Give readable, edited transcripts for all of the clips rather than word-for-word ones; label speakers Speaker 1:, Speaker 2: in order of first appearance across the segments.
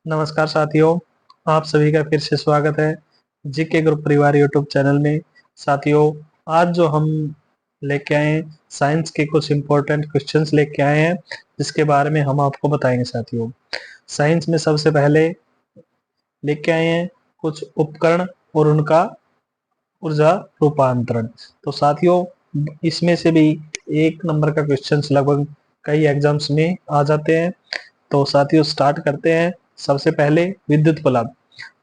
Speaker 1: नमस्कार साथियों, आप सभी का फिर से स्वागत है जीके ग्रुप परिवार यूट्यूब चैनल में। साथियों, आज जो हम लेके आए हैं साइंस के कुछ इम्पोर्टेंट क्वेश्चंस लेके आए हैं, जिसके बारे में हम आपको बताएंगे। साथियों, साइंस में सबसे पहले लेके आए हैं कुछ उपकरण और उनका ऊर्जा रूपांतरण। तो साथियों, इसमें से भी एक नंबर का क्वेश्चंस लगभग कई एग्जाम्स में आ जाते हैं। तो साथियों, स्टार्ट करते हैं। सबसे पहले विद्युत बल्ब।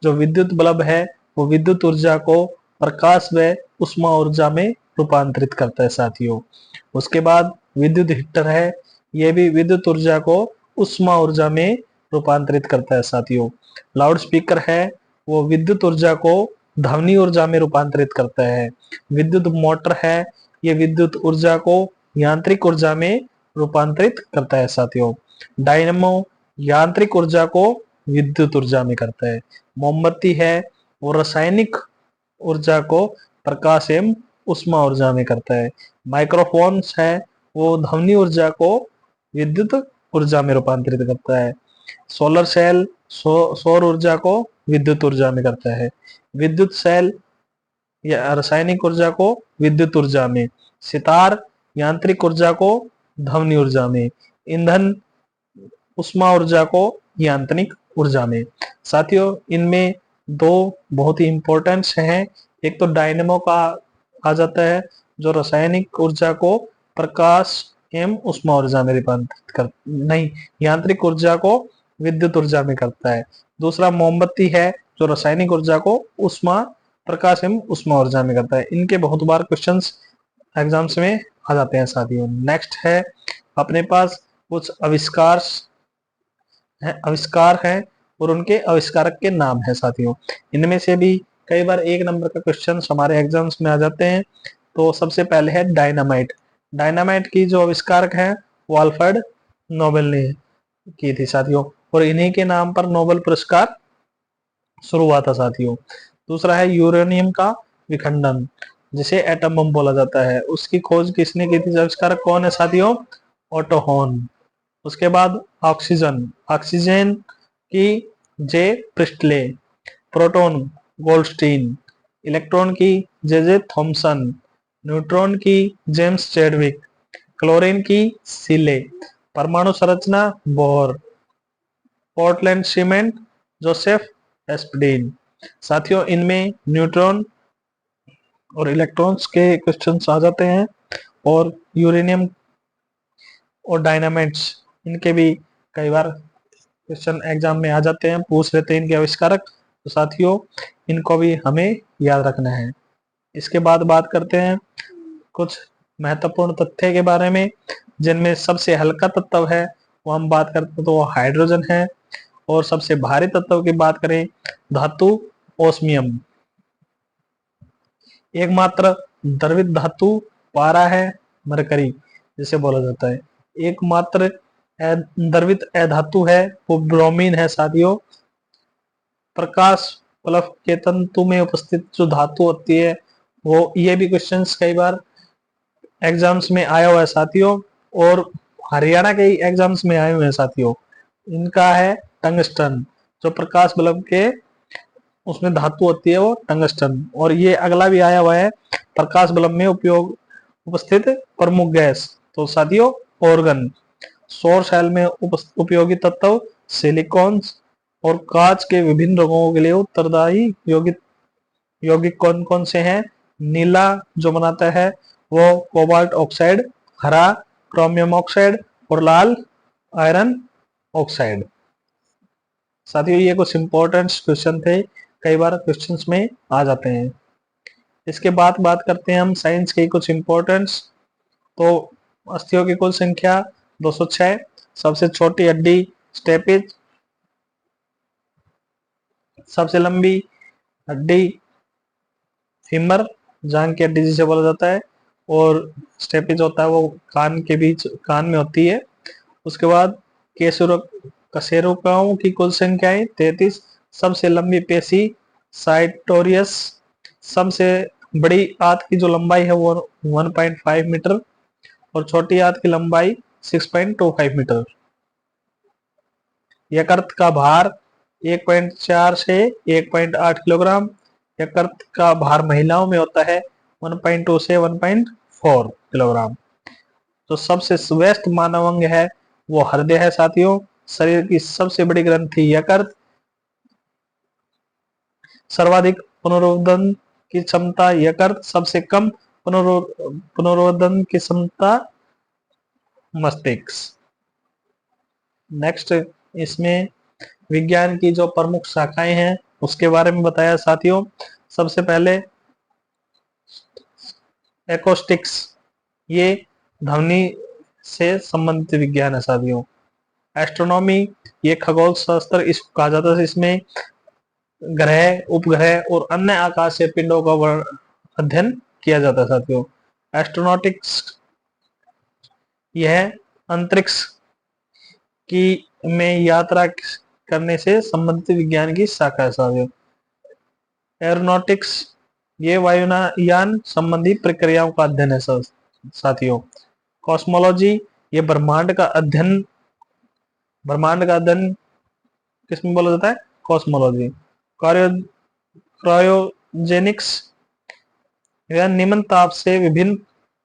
Speaker 1: जो विद्युत बल्ब है वो विद्युत ऊर्जा को प्रकाश व उष्मा ऊर्जा में रूपांतरित करता है। साथियों, उसके बाद विद्युत हीटर है, ये भी विद्युत ऊर्जा को उष्मा ऊर्जा में रूपांतरित करता है। साथियों, लाउड स्पीकर है, वो विद्युत ऊर्जा को ध्वनि ऊर्जा में रूपांतरित करता है। विद्युत मोटर है, ये विद्युत ऊर्जा को यांत्रिक ऊर्जा में रूपांतरित करता है। साथियों, डायनेमो यांत्रिक ऊर्जा को विद्युत ऊर्जा में करता है। मोमबत्ती है, वो रासायनिक ऊर्जा को प्रकाश एवं उष्मा ऊर्जा में करता है। माइक्रोफोन्स है, वो ध्वनि ऊर्जा को विद्युत ऊर्जा में रूपांतरित करता है। सोलर सेल सौर ऊर्जा को विद्युत ऊर्जा में करता है। विद्युत सेल या रासायनिक ऊर्जा को विद्युत ऊर्जा में। सितार यांत्रिक ऊर्जा को ध्वनि ऊर्जा में। ईंधन उष्मा ऊर्जा को यांत्रिक ऊर्जा में। साथियों, इनमें दो बहुत ही इंपॉर्टेंट हैं। एक तो डायनेमो का आ जाता है, जो रासायनिक ऊर्जा को प्रकाश एवं उष्मा ऊर्जा में रूपांतरित कर नहीं यांत्रिक ऊर्जा को विद्युत ऊर्जा में करता है। दूसरा मोमबत्ती है, जो रासायनिक ऊर्जा को उष्मा प्रकाश एवं उष्मा ऊर्जा में करता है। इनके बहुत बार क्वेश्चंस एग्जाम्स में आ जाते हैं। साथियों, नेक्स्ट है अपने पास कुछ आविष्कार है और उनके आविष्कारक के नाम है। साथियों, इनमें से भी कई बार एक नंबर का क्वेश्चन हमारे एग्जाम्स में आ जाते हैं। तो सबसे पहले है डायनामाइट। डायनामाइट की जो आविष्कारक है वो अल्फ्रेड नोबेल ने की थी। साथियों, और इन्हीं के नाम पर नोबेल पुरस्कार शुरू हुआ था। साथियों, दूसरा है यूरेनियम का विखंडन, जिसे एटम बम बोला जाता है। उसकी खोज किसने की थी? आविष्कारक कौन है साथियों? Otto Hahn. उसके बाद ऑक्सीजन ऑक्सीजन की J Priestley. Proton Goldstein. Electron की जे जे थॉमसन। न्यूट्रॉन की जेम्स चैडविक। क्लोरीन की सीले। परमाणु संरचना Bohr. Portland cement Joseph Aspdin. साथियों, इनमें न्यूट्रॉन और इलेक्ट्रॉन्स के क्वेश्चंस आ जाते हैं, और यूरेनियम और डायनामाइट्स, इनके भी कई बार क्वेश्चन एग्जाम में आ जाते हैं, पूछ लेते हैं इनके आविष्कारक। तो साथियों, इनको भी हमें याद रखना है। इसके बाद बात करते हैं कुछ महत्वपूर्ण तथ्य के बारे में, जिनमें सबसे हल्का तत्व है वो हम बात करते हैं तो वो हाइड्रोजन है। और सबसे भारी तत्व की बात करें, धातु ओस्मियम। एकमात्र द्रवित धातु पारा है, मरकरी जिसे बोला जाता है। एकमात्र द्रवित अधातु है वो ब्रोमीन है। साथियों, प्रकाश बल्ब के तंतु में उपस्थित जो धातु होती है वो, ये भी क्वेश्चंस कई बार एग्जाम्स में आया हुआ है। साथियों, और हरियाणा के एग्जाम्स में आए हुए हैं। साथियों, इनका है टंगस्टन। जो प्रकाश बल्ब के उसमें धातु होती है वो टंगस्टन। और ये अगला भी आया हुआ है, प्रकाश बल्ब में उपयोग उपस्थित प्रमुख गैस। तो साथियों, ऑर्गन। सौर सेल में उपयोगी तत्व सिलिकॉन। और कांच के विभिन्न रोगों के लिए उत्तरदायी यौगिक कौन कौन से हैं? नीला जो बनाता है वो कोबाल्ट ऑक्साइड, हरा क्रोमियम ऑक्साइड, और लाल आयरन ऑक्साइड। साथियों, ये कुछ इंपॉर्टेंट क्वेश्चन थे, कई बार क्वेश्चंस में आ जाते हैं। इसके बाद बात करते हैं हम साइंस के कुछ इंपॉर्टेंट्स। तो अस्थियों की कुल संख्या 206। सबसे छोटी हड्डी स्टेपिज। सबसे लंबी हड्डी फीमर, जांग की हड्डी जिसे बोला जाता है। और स्टेपिज होता है वो कान के बीच, कान में होती है। उसके बाद कशेरुकाओं की कुल संख्या है 33। सबसे लंबी पेशी साइटोरियस। सबसे बड़ी आंत की जो लंबाई है वो 1.5 मीटर, और छोटी आंत की लंबाई 6.25 मीटर। यकृत का भार 1.4 से 1.8 किलोग्राम। यकृत का भार महिलाओं में होता है 1.2 से 1.4 किलोग्राम। तो सबसे व्यस्त मानव अंग है वो हृदय है साथियों। शरीर की सबसे बड़ी ग्रंथि यकृत। सर्वाधिक पुनरुत्पादन की क्षमता यकृत, सबसे कम पुनरुत्पादन की क्षमता मस्तिष्क। नेक्स्ट, इसमें विज्ञान की जो प्रमुख शाखाएं हैं उसके बारे में बताया साथियों। सबसे पहले एक्रोस्टिक्स, ये ध्वनि से संबंधित विज्ञान है साथियों। एस्ट्रोनॉमी, ये खगोल शास्त्र इसको कहा जाता है। इसमें ग्रह, उपग्रह और अन्य आकाशीय पिंडों का अध्ययन किया जाता है साथियों। एस्ट्रोनॉटिक्स, यह अंतरिक्ष की में यात्रा करने से संबंधित विज्ञान की शाखा है साथियों। एरोनॉटिक्स, ये वायुयान संबंधी प्रक्रियाओं का अध्ययन है साथियों। कॉस्मोलॉजी, ये ब्रह्मांड का अध्ययन किसमें बोला जाता है? कॉस्मोलॉजी। क्रायोजेनिक्स, यह निम्न ताप से विभिन्न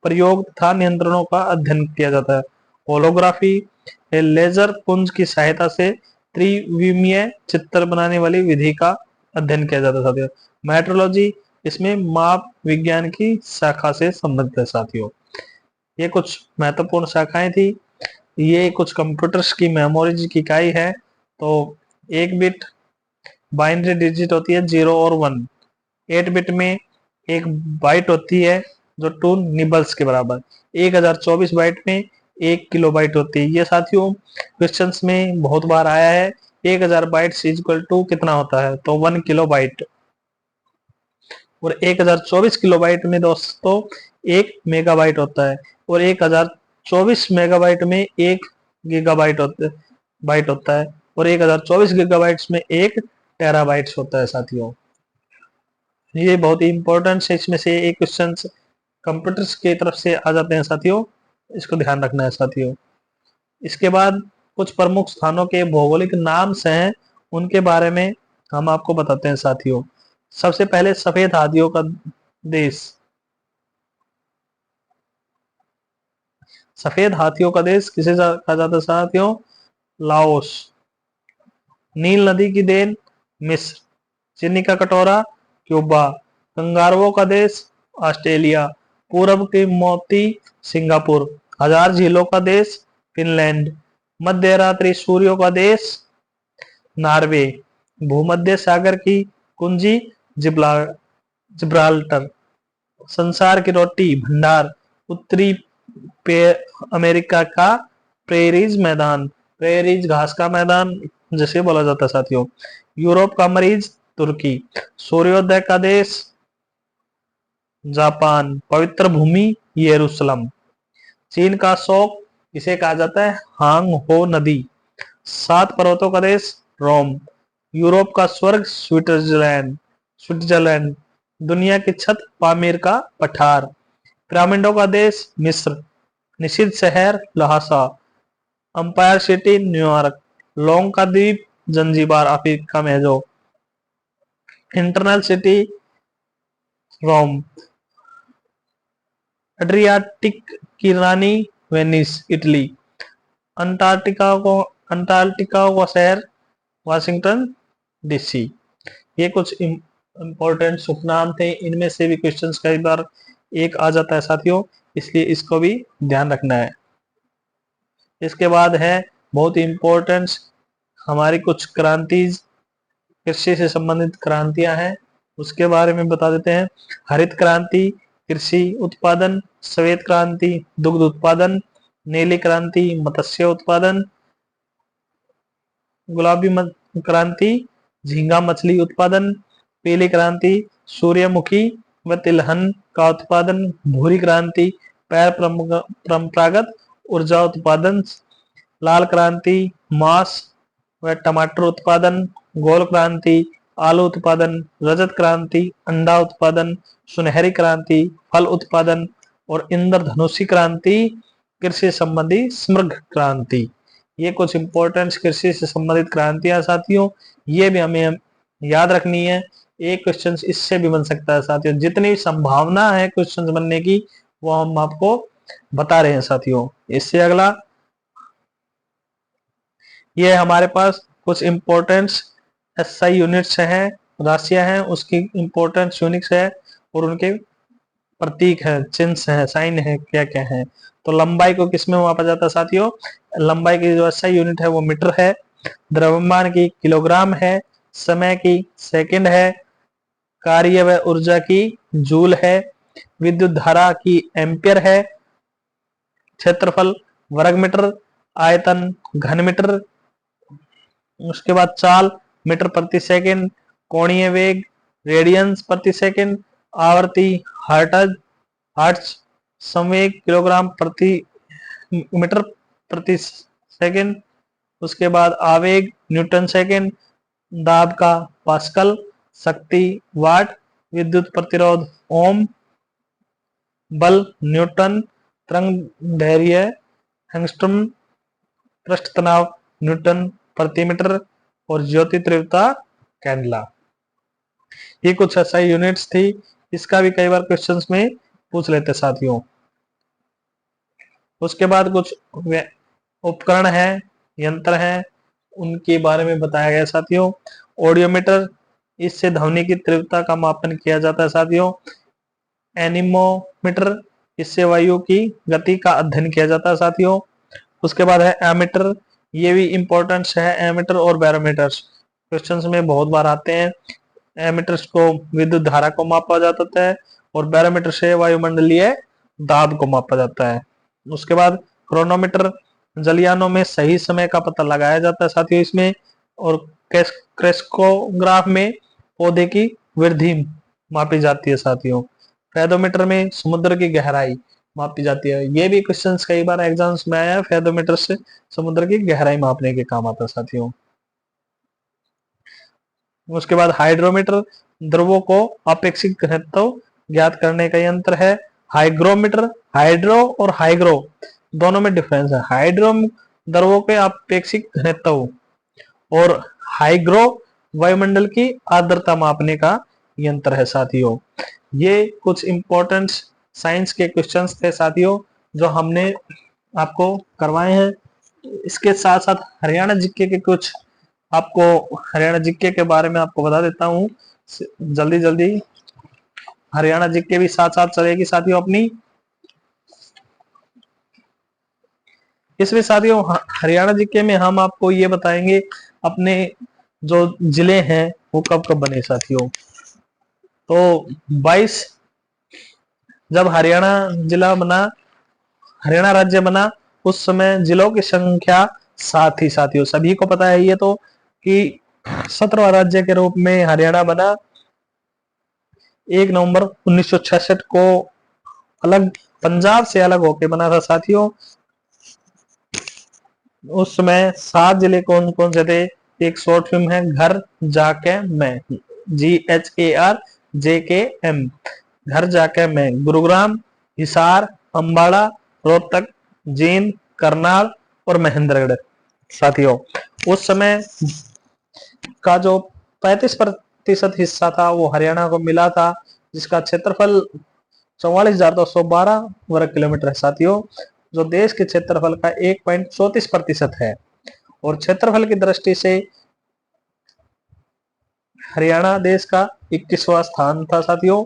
Speaker 1: प्रयोग तथा नियंत्रणों का अध्ययन किया जाता है। होलोग्राफी, लेजर पुंज की सहायता से त्रिविमीय चित्र बनाने वाली विधि का अध्ययन किया जाता है साथियों। मेट्रोलॉजी, इसमें माप विज्ञान की शाखा से संबंधित है साथियों। ये कुछ महत्वपूर्ण शाखाएं थी। ये कुछ कंप्यूटर्स की मेमोरी की इकाई है। तो 1 बिट बाइनरी डिजिट होती है 0 और 1। 8 बिट में एक बाइट होती है जो 2 निबल्स के बराबर। 1024 बाइट में 1 किलो बाइट होती है। ये साथियों क्वेश्चंस में बहुत बार आया है। 1000 बाइट्स इक्वल टू कितना होता है? तो 1 किलो बाइट। और 1024 किलो बाइट में दोस्तों 1 मेगाबाइट होता है। और 1024 मेगाबाइट में 1 गीगाबाइट होता है। और 1024 गीगाबाइट्स में 1 टेराबाइट्स होता है साथियों। ये बहुत ही इंपॉर्टेंट है। इसमें से एक क्वेश्चन कंप्यूटर्स की तरफ से आ जाते हैं साथियों, इसको ध्यान रखना है साथियों। इसके बाद कुछ प्रमुख स्थानों के भौगोलिक नाम से हैं, उनके बारे में हम आपको बताते हैं साथियों। सबसे पहले सफेद हाथियों का देश। सफेद हाथियों का देश किसे कहा जाता है साथियों? लाओस। नील नदी की देन मिस्र। चीनी का कटोरा क्यूबा। कंगारुओं का देश ऑस्ट्रेलिया। पूरब के मोती सिंगापुर। हजार झीलों का देश फिनलैंड। मध्य रात्रि सूर्यों का देश नॉर्वे। भूमध्य सागर की कुंजी जिब्राल्टर। संसार की रोटी भंडार उत्तरी अमेरिका का प्रेरीज मैदान। प्रेरीज घास का मैदान जिसे बोला जाता है साथियों। यूरोप का मरीज तुर्की। सूर्योदय का देश जापान। पवित्र भूमि यरूशलेम। चीन का शोक इसे कहा जाता है हांग हो नदी। 7 पर्वतों का देश रोम। यूरोप का स्वर्ग स्विट्जरलैंड। दुनिया की छत पामीर का पठार। पिरामिडों का देश मिस्र। निषिद्ध शहर लहासा। अंपायर सिटी न्यूयॉर्क। लोंग का द्वीप जंजीबार अफ्रीका में है जो। इंटरनल सिटी रोम। एड्रियाटिक की रानी वेनिस इटली। अंटार्कटिका का शहर वाशिंगटन डीसी। ये कुछ इंपॉर्टेंट उपनाम थे। इनमें से भी क्वेश्चंस कई बार एक आ जाता है साथियों, इसलिए इसको भी ध्यान रखना है। इसके बाद है बहुत इंपॉर्टेंट हमारी कुछ क्रांति, कृषि से संबंधित क्रांतियां हैं, उसके बारे में बता देते हैं। हरित क्रांति कृषि उत्पादन। श्वेत क्रांति दुग्ध उत्पादन। नीली क्रांति मत्स्य उत्पादन। गुलाबी क्रांति झींगा मछली उत्पादन। पीली क्रांति सूर्यमुखी व तिलहन का उत्पादन। भूरी क्रांति परंपरागत ऊर्जा उत्पादन। लाल क्रांति मांस व टमाटर उत्पादन। गोल क्रांति आलू उत्पादन। रजत क्रांति अंडा उत्पादन। सुनहरी क्रांति फल उत्पादन। और इंद्रधनुषी क्रांति कृषि संबंधी समृद्ध क्रांति। ये कुछ इंपॉर्टेंट कृषि से संबंधित क्रांतियां साथियों, ये भी हमें याद रखनी है। एक क्वेश्चन इससे भी बन सकता है साथियों। जितनी संभावना है क्वेश्चन बनने की वो हम आपको बता रहे हैं साथियों। इससे अगला ये हमारे पास कुछ इंपॉर्टेंस एसआई यूनिट्स हैं, राशियां हैं, उसकी इंपॉर्टेंस यूनिट्स है और उनके प्रतीक है, चिन्ह है, साइन है, क्या क्या है। तो लंबाई को किसमें मापा जाता है साथियों? लंबाई की जो एसआई यूनिट है वो मीटर है, द्रव्यमान की किलोग्राम है, समय की सेकंड है, कार्य व ऊर्जा की जूल है, विद्युत धारा की एम्पियर है, क्षेत्रफल वर्ग मीटर, आयतन घन मीटर, उसके बाद चाल मीटर प्रति सेकंड, कोणीय वेग रेडियंस प्रति सेकंड, आवर्ती हर्ट्ज हर्ट्ज, संवेग किलोग्राम प्रति मीटर प्रति सेकंड, उसके बाद आवेग न्यूटन सेकंड, दाब का पास्कल, शक्ति वाट, विद्युत प्रतिरोध ओम, बल न्यूटन, तरंग दैर्घ्य एंगस्ट्रॉम, पृष्ठ तनाव न्यूटन प्रति मीटर और ज्योति तीव्रता कैंडला। ये कुछ ऐसा यूनिट्स थी, इसका भी कई बार क्वेश्चंस में पूछ लेते साथियों। उसके बाद कुछ उपकरण है, यंत्र है, उनके बारे में बताया गया साथियों। ऑडियोमीटर, इससे ध्वनि की तीव्रता का मापन किया जाता है साथियों। एनीमोमीटर, इससे वायु की गति का अध्ययन किया जाता है साथियों। उसके बाद है एमीटर, ये भी इंपॉर्टेंस है। एमीटर और बैरोमीटर्स क्वेश्चंस में बहुत बार आते हैं। एमीटर्स को विद्युत धारा को मापा जाता है और बैरोमीटर से वायुमंडलीय दाब को मापा जाता है। उसके बाद क्रोनोमीटर, जलयानों में सही समय का पता लगाया जाता है साथियों इसमें। और क्रेस्कोग्राफ में पौधे की वृद्धि मापी जाती है साथियों। फेदोमीटर में समुद्र की गहराई मापी जाती है। ये भी क्वेश्चंस कई बार एग्जाम्स में आया है, फेदोमीटर से समुद्र की गहराई मापने के काम आता है साथियों। उसके बाद हाइड्रोमीटर, द्रवों को अपेक्षित घनत्व ज्ञात करने का यंत्र है। हाइग्रोमीटर, हाइड्रो और हाइग्रो दोनों में डिफरेंस है। हाइड्रो द्रवों के अपेक्षित घनत्व और हाइग्रो वायुमंडल की आर्द्रता मापने का यंत्र है साथियों। ये कुछ इंपॉर्टेंट साइंस के क्वेश्चंस थे साथियों जो हमने आपको करवाए हैं। इसके साथ साथ हरियाणा जीके के कुछ आपको हरियाणा जीके के बारे में आपको बता देता हूँ जल्दी जल्दी। हरियाणा जीके भी साथ साथ चलेगी साथियों अपनी। इसमें साथियों हरियाणा जीके में हम आपको ये बताएंगे अपने जो जिले हैं वो कब कब बने साथियों। तो 22 जब हरियाणा जिला बना, हरियाणा राज्य बना, उस समय जिलों की संख्या 7 थी साथियों। सभी को पता है ये तो कि 17वां राज्य के रूप में हरियाणा बना 1 नवंबर 1966 को, अलग पंजाब से अलग होके बना था साथियों। उस समय 7 जिले कौन कौन से थे? एक शॉर्ट फिल्म है घर जाके मैं, GHARJKM, घर जाके मैं, गुरुग्राम, हिसार, अंबाला, रोहतक, जींद, करनाल और महेंद्रगढ़ साथियों। उस समय का जो 35% हिस्सा था वो हरियाणा को मिला था, जिसका क्षेत्रफल 44,212 वर्ग किलोमीटर है साथियों, जो देश के क्षेत्रफल का 1.34% है। और क्षेत्रफल की दृष्टि से हरियाणा देश का 21वां स्थान था साथियों।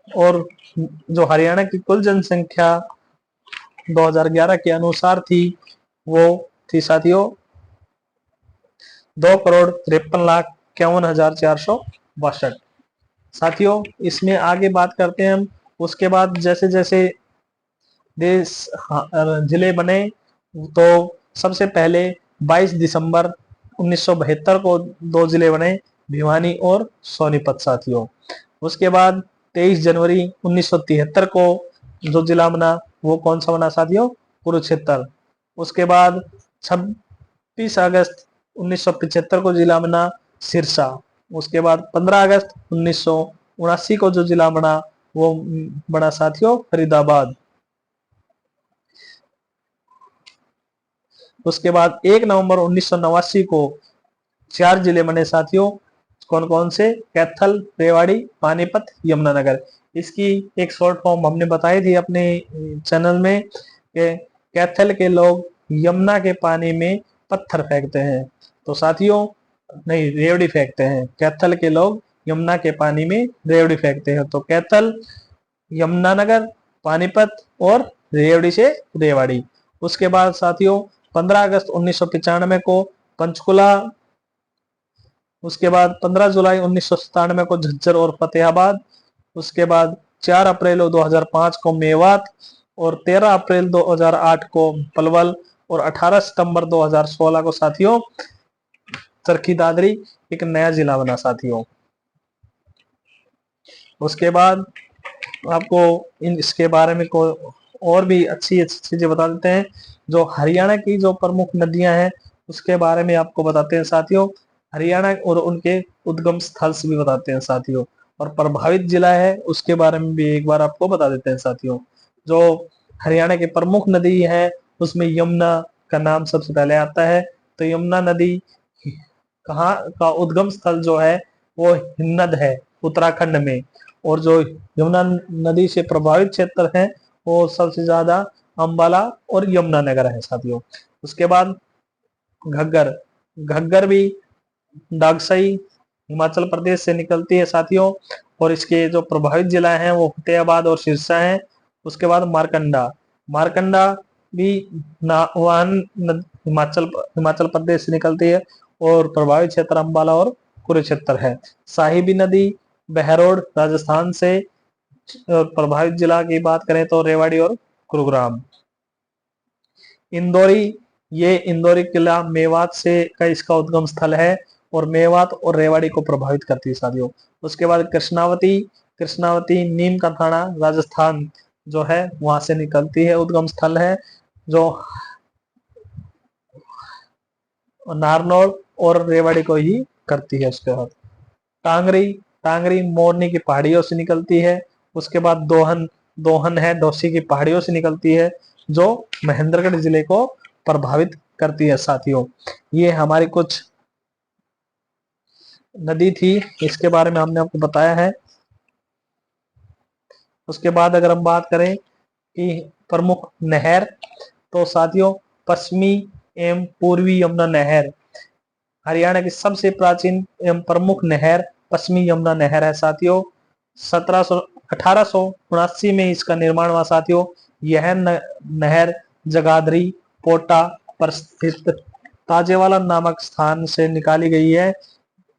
Speaker 1: और जो हरियाणा की कुल जनसंख्या 2011 के अनुसार थी वो थी साथियों 2,53,51,462 साथियों। इसमें आगे बात करते हैं हम। उसके बाद जैसे जैसे देश जिले बने, तो सबसे पहले 22 दिसंबर 1972 को 2 जिले बने, भिवानी और सोनीपत साथियों। उसके बाद 23 जनवरी 1973 को जो जिला बना वो कौन सा बना साथियों? कुरुक्षेत्र। उसके बाद 26 अगस्त 1975 को जिला बना सिरसा। उसके बाद 15 अगस्त 1979 को जो जिला बना वो बना साथियों फरीदाबाद। उसके बाद 1 नवंबर 1989 को 4 जिले बने साथियों। कौन कौन से? कैथल, रेवाड़ी, पानीपत, यमुनानगर। इसकी एक शॉर्ट फॉर्म हमने बताई थी अपने चैनल में कि कैथल के लोग यमुना के पानी में पत्थर फेंकते हैं। तो साथियों, नहीं, रेवड़ी फेंकते हैं। कैथल के लोग यमुना के पानी में रेवड़ी फेंकते हैं। तो कैथल, यमुनानगर, पानीपत और रेवड़ी से रेवाड़ी। उसके बाद साथियों 15 अगस्त 1995 को पंचकुला। उसके बाद 15 जुलाई 1997 को झज्जर और फतेहाबाद। उसके बाद 4 अप्रैल 2005 को मेवात और 13 अप्रैल 2008 को पलवल और 18 सितंबर 2016 को साथियों चरखी दादरी एक नया जिला बना साथियों। उसके बाद आपको इसके बारे में को और भी अच्छी अच्छी चीजें बता देते हैं। जो हरियाणा की जो प्रमुख नदियां हैं उसके बारे में आपको बताते हैं साथियों। हरियाणा और उनके उद्गम स्थल से भी बताते हैं साथियों। और प्रभावित जिला है उसके बारे में भी एक बार आपको बता देते हैं साथियों। जो हरियाणा की प्रमुख नदी है उसमें यमुना का नाम सबसे पहले आता है। तो यमुना नदी कहाँ का उद्गम स्थल जो है वो हिन्नद है, उत्तराखंड में। और जो यमुना नदी से प्रभावित क्षेत्र है वो सबसे ज्यादा अंबाला और यमुनानगर है साथियों। उसके बाद घग्गर। घग्गर भी डागसई हिमाचल प्रदेश से निकलती है साथियों। और इसके जो प्रभावित जिला हैं वो फतेहाबाद और सिरसा हैं। उसके बाद मारकंडा। मारकंडा भी हिमाचल प्रदेश से निकलती है और प्रभावित क्षेत्र अंबाला और कुरुक्षेत्र है। साहिबी नदी बहरोड राजस्थान से। और प्रभावित जिला की बात करें तो रेवाड़ी और गुरुग्राम। इंदौरी, ये इंदौरी किला मेवात से का इसका उद्गम स्थल है और मेवात और रेवाड़ी को प्रभावित करती है साथियों। उसके बाद कृष्णावती। कृष्णावती नीम का थाना राजस्थान जो है वहां से निकलती है, उद्गम स्थल है। जो नारनौल और रेवाड़ी को ही करती है। उसके बाद टांगरी। टांगरी मोरनी की पहाड़ियों से निकलती है। उसके बाद दोहन। दोहन है डोसी की पहाड़ियों से निकलती है जो महेंद्रगढ़ जिले को प्रभावित करती है साथियों। ये हमारी कुछ नदी थी, इसके बारे में हमने आपको बताया है। उसके बाद अगर हम बात करें कि प्रमुख नहर, तो साथियों पश्चिमी एवं पूर्वी यमुना नहर हरियाणा की सबसे प्राचीन एवं प्रमुख नहर पश्चिमी यमुना नहर है साथियों। 1879 में इसका निर्माण हुआ साथियों। यह नहर जगाधरी पोटा पर स्थित ताजेवाला नामक स्थान से निकाली गई है।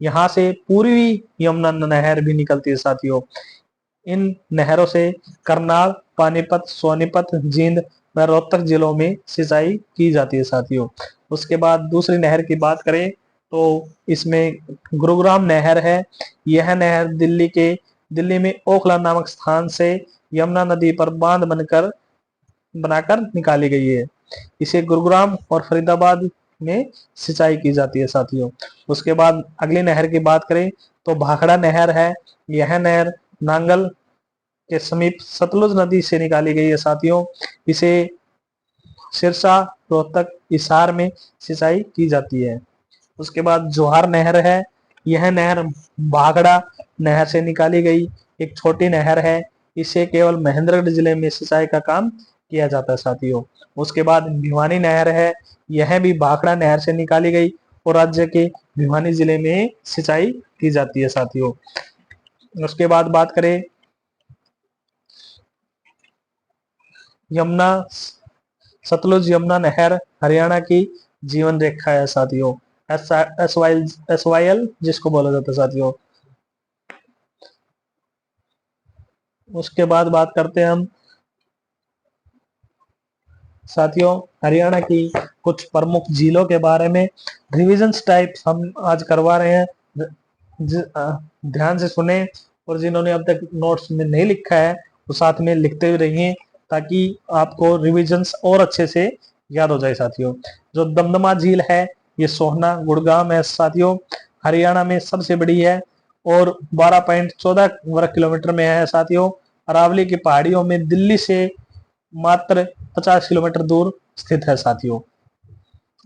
Speaker 1: यहाँ से पूर्वी यमुना नहर भी निकलती है साथियों। इन नहरों से करनाल, पानीपत, सोनीपत, जींद व रोहतक जिलों में सिंचाई की जाती है साथियों। उसके बाद दूसरी नहर की बात करें तो इसमें गुरुग्राम नहर है। यह नहर दिल्ली में ओखला नामक स्थान से यमुना नदी पर बांध बनाकर निकाली गई है। इसे गुरुग्राम और फरीदाबाद में सिंचाई की जाती है साथियों। उसके बाद अगली नहर की बात करें तो भाखड़ा नहर है। यह नहर नांगल के समीप सतलुज नदी से निकाली गई है साथियों। इसे सिरसा, रोहतक, हिसार में सिंचाई की जाती है। उसके बाद जोहार नहर है। यह नहर भाखड़ा नहर से निकाली गई एक छोटी नहर है। इसे केवल महेंद्रगढ़ जिले में सिंचाई का काम किया जाता है साथियों। उसके बाद भिवानी नहर है। यह भी भाखड़ा नहर से निकाली गई और राज्य के भिवानी जिले में सिंचाई की जाती है साथियों। उसके बाद बात करें यमुना, सतलुज यमुना नहर हरियाणा की जीवन रेखा है साथियों। SYL जिसको बोला जाता है साथियों। उसके बाद बात करते हैं हम साथियों हरियाणा की कुछ प्रमुख झीलों के बारे में। रिविजन्स टाइप हम आज करवा रहे हैं, ध्यान से सुने। और जिन्होंने अब तक नोट्स में नहीं लिखा है वो साथ में लिखते हुए रहिए ताकि आपको रिविजन्स और अच्छे से याद हो जाए साथियों। जो दमदमा झील है ये सोहना गुड़गांव है साथियों, हरियाणा में सबसे बड़ी है और 12.14 वर्ग किलोमीटर में है साथियों। अरावली की पहाड़ियों में दिल्ली से मात्र 50 किलोमीटर दूर स्थित है साथियों।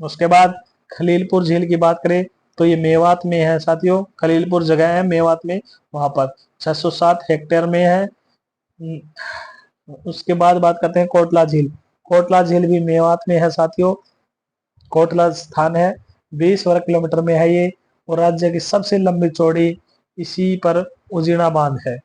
Speaker 1: उसके बाद खलीलपुर झील की बात करें तो ये मेवात में है साथियों, खलीलपुर जगह है मेवात में, वहां पर 607 हेक्टेयर में है। उसके बाद बात करते हैं कोटला झील। कोटला झील भी मेवात में है साथियों। कोटला स्थान है 20 वर्ग किलोमीटर में है ये, और राज्य की सबसे लंबी चौड़ी इसी पर उजीना बांध है।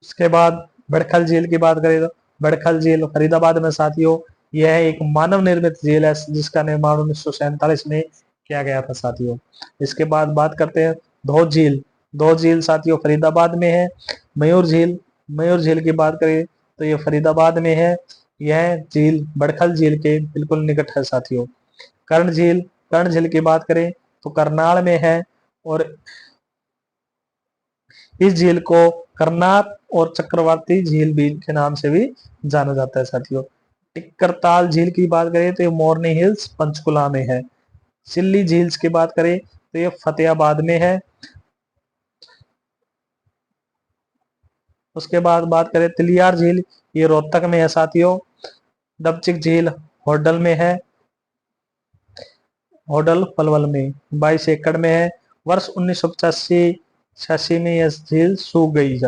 Speaker 1: उसके बाद बड़खल झील की बात करें तो बड़खल झील फरीदाबाद में साथियों, यह एक मानव निर्मित झील है जिसका निर्माण 1947 में किया गया था साथियों। इसके बाद बात करते हैं धौत झील। धौत झील साथियों फरीदाबाद में है। मयूर झील, मयूर झील की बात करें तो ये फरीदाबाद में है। यह झील बड़खल झील के बिल्कुल निकट है साथियों। कर्ण झील, कर्ण झील की बात करें तो करनाल में है, और इस झील को करनाल और चक्रवर्ती झील भी के नाम से भी जाना जाता है साथियों। टिक्करताल झील की बात करें तो ये मोरनी हिल्स पंचकुला में है। सिल्ली झील की बात करें तो ये फतेहाबाद में है। उसके बाद बात करें तिलियार झील, ये रोहतक में है साथियों। डबचिक झील होडल में है, होडल पलवल में 22 एकड़ में है। वर्ष 1985 86 में यह झील सूख गई।